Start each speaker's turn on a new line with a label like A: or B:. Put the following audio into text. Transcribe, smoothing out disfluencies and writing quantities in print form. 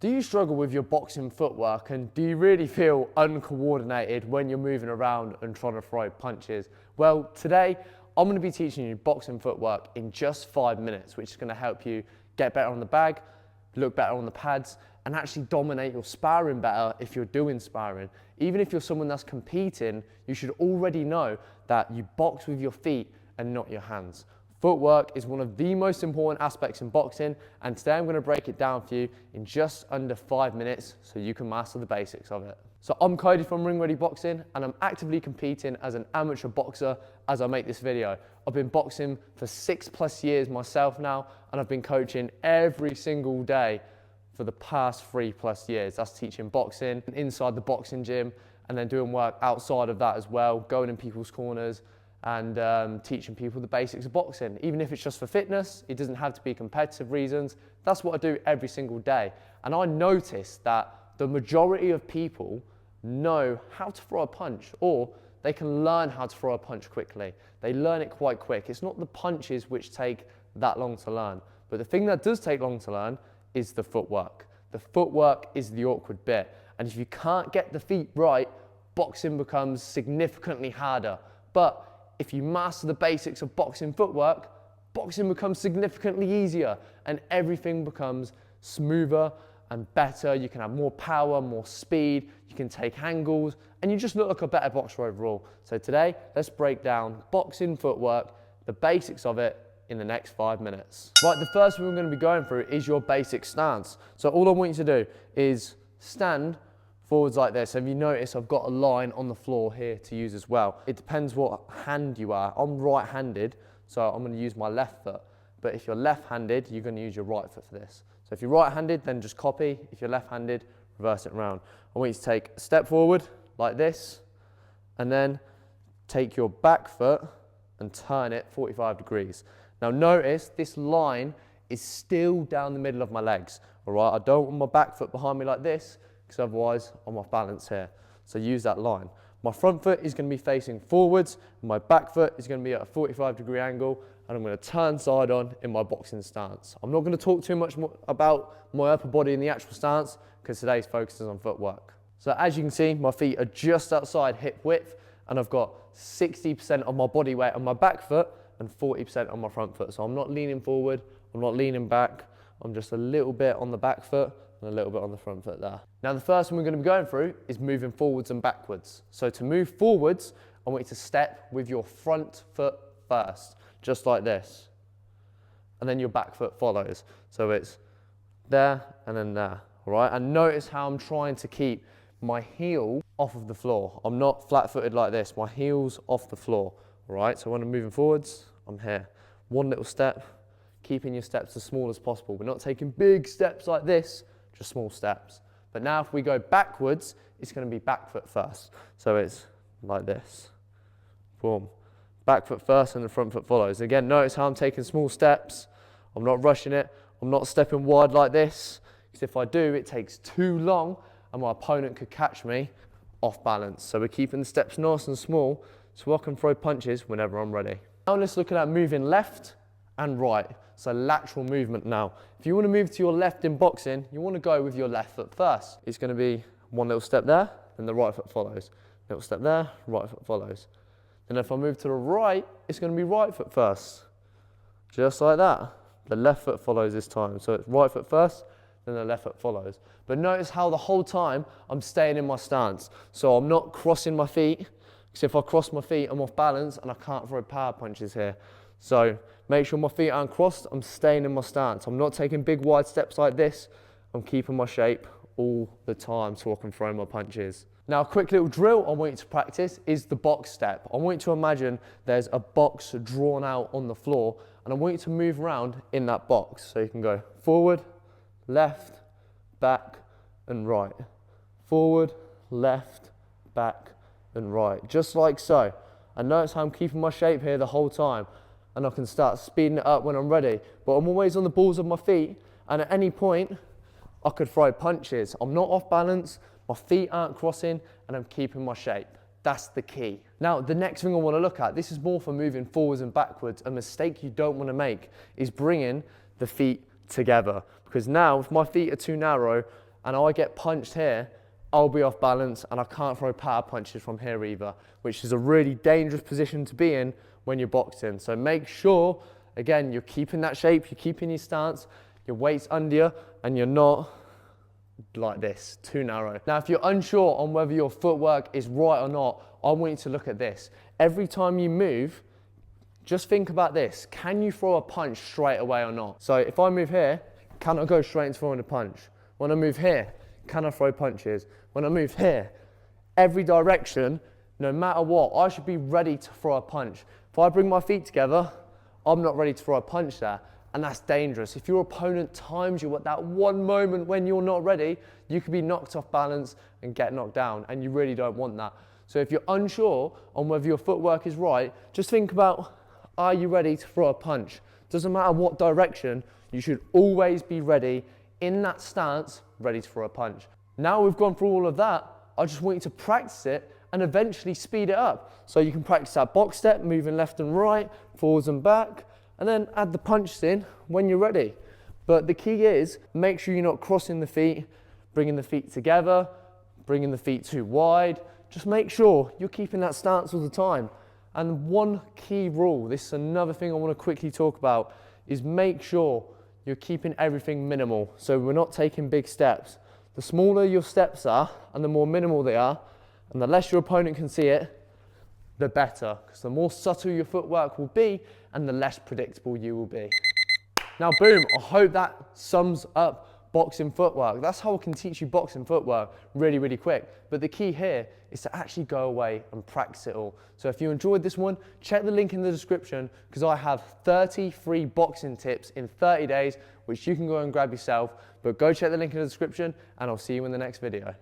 A: Do you struggle with your boxing footwork, and do you really feel uncoordinated when you're moving around and trying to throw punches? Well, today I'm going to be teaching you boxing footwork in just 5 minutes, which is going to help you get better on the bag, look better on the pads, and actually dominate your sparring better if you're doing sparring. Even if you're someone that's competing, you should already know that you box with your feet and not your hands. Footwork is one of the most important aspects in boxing, and today I'm going to break it down for you in just under 5 minutes so you can master the basics of it. So I'm Cody from Ring Ready Boxing, and I'm actively competing as an amateur boxer as I make this video. I've been boxing for 6+ years myself now, and I've been coaching every single day for the past 3+ years. That's teaching boxing inside the boxing gym, and then doing work outside of that as well, going in people's corners, and teaching people the basics of boxing. Even if it's just for fitness, it doesn't have to be competitive reasons. That's what I do every single day. And I noticed that the majority of people know how to throw a punch, or they can learn how to throw a punch quickly. They learn it quite quick. It's not the punches which take that long to learn. But the thing that does take long to learn is the footwork. The footwork is the awkward bit. And if you can't get the feet right, boxing becomes significantly harder. But if you master the basics of boxing footwork, boxing becomes significantly easier and everything becomes smoother and better. You can have more power, more speed, you can take angles, and you just look like a better boxer overall. So today, let's break down boxing footwork, the basics of it, in the next 5 minutes. Right, the first thing we're going to be going through is your basic stance. So all I want you to do is stand forwards like this. So if you notice, I've got a line on the floor here to use as well. It depends what hand you are. I'm right-handed, so I'm going to use my left foot. But if you're left-handed, you're going to use your right foot for this. So if you're right-handed, then just copy. If you're left-handed, reverse it around. I want you to take a step forward like this, and then take your back foot and turn it 45 degrees. Now notice this line is still down the middle of my legs. All right, I don't want my back foot behind me like this, because otherwise I'm off balance here. So use that line. My front foot is going to be facing forwards, and my back foot is going to be at a 45-degree angle, and I'm going to turn side on in my boxing stance. I'm not going to talk too much more about my upper body in the actual stance, because today's focus is on footwork. So as you can see, my feet are just outside hip width, and I've got 60% of my body weight on my back foot and 40% on my front foot. So I'm not leaning forward, I'm not leaning back, I'm just a little bit on the back foot and a little bit on the front foot there. Now the first one we're going to be going through is moving forwards and backwards. So to move forwards, I want you to step with your front foot first, just like this. And then your back foot follows. So it's there and then there, all right? And notice how I'm trying to keep my heel off of the floor. I'm not flat-footed like this, my heel's off the floor, all right? So when I'm moving forwards, I'm here. One little step, keeping your steps as small as possible. We're not taking big steps like this, just small steps. But now if we go backwards, it's going to be back foot first. So it's like this. Boom. Back foot first and the front foot follows. Again, notice how I'm taking small steps. I'm not rushing it. I'm not stepping wide like this. Because if I do, it takes too long and my opponent could catch me off balance. So we're keeping the steps nice and small so I can throw punches whenever I'm ready. Now let's look at moving left and right. So lateral movement now. If you want to move to your left in boxing, you want to go with your left foot first. It's going to be one little step there, then the right foot follows. Little step there, right foot follows. Then if I move to the right, it's going to be right foot first. Just like that. The left foot follows this time. So it's right foot first, then the left foot follows. But notice how the whole time I'm staying in my stance. So I'm not crossing my feet, because if I cross my feet, I'm off balance and I can't throw power punches here. So make sure my feet aren't crossed, I'm staying in my stance. I'm not taking big wide steps like this. I'm keeping my shape all the time so I can throw my punches. Now a quick little drill I want you to practice is the box step. I want you to imagine there's a box drawn out on the floor, and I want you to move around in that box. So you can go forward, left, back and right. Forward, left, back and right. Just like so. And notice how I'm keeping my shape here the whole time. And I can start speeding it up when I'm ready. But I'm always on the balls of my feet, and at any point, I could throw punches. I'm not off balance, my feet aren't crossing, and I'm keeping my shape. That's the key. Now, the next thing I want to look at, this is more for moving forwards and backwards. A mistake you don't want to make is bringing the feet together. Because now, if my feet are too narrow, and I get punched here, I'll be off balance and I can't throw power punches from here either, which is a really dangerous position to be in when you're boxing. So make sure, again, you're keeping that shape, you're keeping your stance, your weight's under you, and you're not like this, too narrow. Now, if you're unsure on whether your footwork is right or not, I want you to look at this. Every time you move, just think about this. Can you throw a punch straight away or not? So if I move here, can I go straight into throwing a punch? When I move here, can I throw punches? When I move here, every direction, no matter what, I should be ready to throw a punch. If I bring my feet together, I'm not ready to throw a punch there, and that's dangerous. If your opponent times you at that one moment when you're not ready, you could be knocked off balance and get knocked down, and you really don't want that. So if you're unsure on whether your footwork is right, just think about, are you ready to throw a punch? Doesn't matter what direction, you should always be ready in that stance, ready to throw a punch. Now we've gone through all of that, I just want you to practice it and eventually speed it up. So you can practice that box step, moving left and right, forwards and back, and then add the punches in when you're ready. But the key is, make sure you're not crossing the feet, bringing the feet together, bringing the feet too wide. Just make sure you're keeping that stance all the time. And one key rule, this is another thing I want to quickly talk about, is make sure you're keeping everything minimal. So we're not taking big steps. The smaller your steps are and the more minimal they are, and the less your opponent can see it, the better. Because the more subtle your footwork will be and the less predictable you will be. Now, boom, I hope that sums up boxing footwork. That's how I can teach you boxing footwork really, really quick. But the key here is to actually go away and practice it all. So if you enjoyed this one, check the link in the description because I have 30 free boxing tips in 30 days, which you can go and grab yourself. But go check the link in the description and I'll see you in the next video.